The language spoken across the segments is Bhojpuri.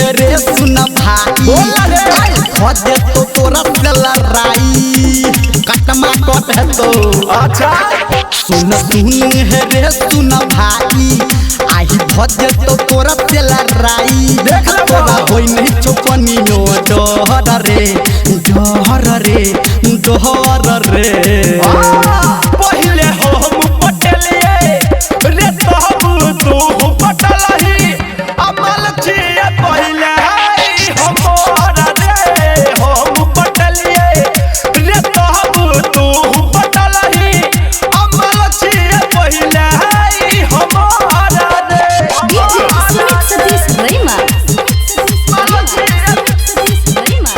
है रे सुन भाई खोदे तो तोरा से लड़ाई कटमा कट है तो अच्छा सुन है रे सुन भाई आई भजे तो तोरा से लड़ाई देख ले तोरा होई नहीं चुपनियो डहर रे पहिले हम पटलिए रे तब तू पटलही अमल छिए पहिले हमरा रे हम पटलिए रे तब तू पटलही अमल छिए पहिले हमरा रे DJ Sumit Satish Rema. अमल छिए Rema.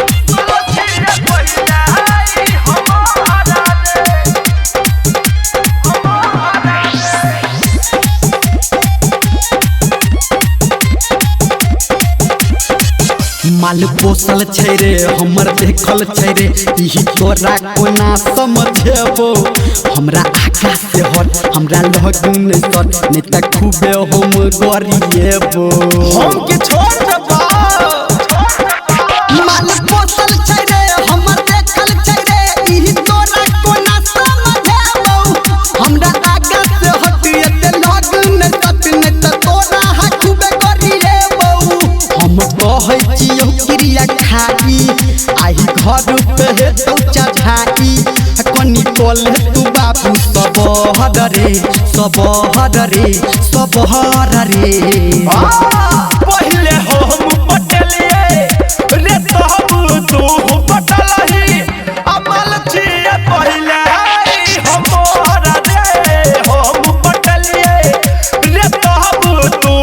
माल पोसल छै रे हमर देखल छै रे इही तोरा कोना समझेबो हमरा आकाश से हट हमरा लगन सट नहीं त खूबे हम गरिएबो हम के छोड़ देबा माल पोसल छै रे हमर देखल छै रे इही तोरा कोना समझेबो हमरा आकाश से हट एते लगन सट नहीं त तोरा खूबे गरिएबो हम कहै छियौ क्रिया खाई आई घर पे हे तो चढ़ाई कनी कोल तू बाबू सब हर रे पहिले हम पटलिए रे तब तू पटलही अमल छिए पहिले हमरा रे हम पटलिए रे तब तू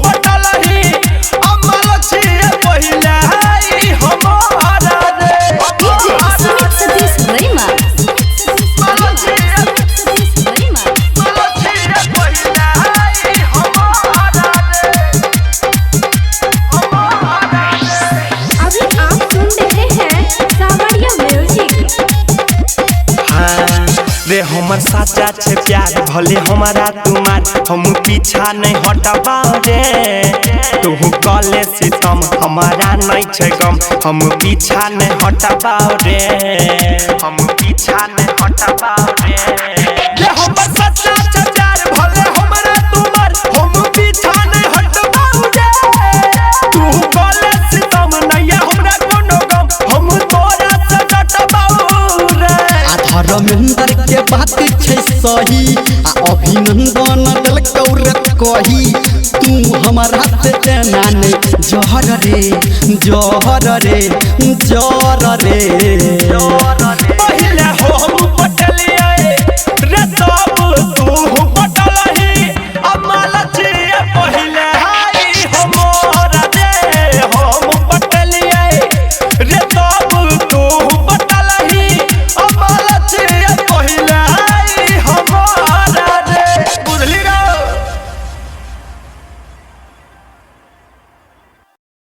पटलही अमल छिए पहिले हमरा रे DJ Sumit Satish Rema. अमल छिए Rema. पहिले हमरा रे अभी आप सुन रहे हैं सावरिया म्यूजिक। रे हमर साचा छे प्यार भले हमारा तुम्हार हम पीछा नहीं हटबा रे तू कले सितम हमारा नहीं छे गम हम पीछा नहीं हटबा रे हम पीछा नहीं हटबा रे हमर साचा छे प्यार भले हमारा तुम्हार हम पीछा नहीं हटबा रे तू कले सितम नहीं हमरा कोनो गम हम तोरा से डटबा रे धर्मेंद्र के बात छै सही आ अभिनंदन दल कौरत कही तू हमारा से तेना नहीं जहर रे पहिले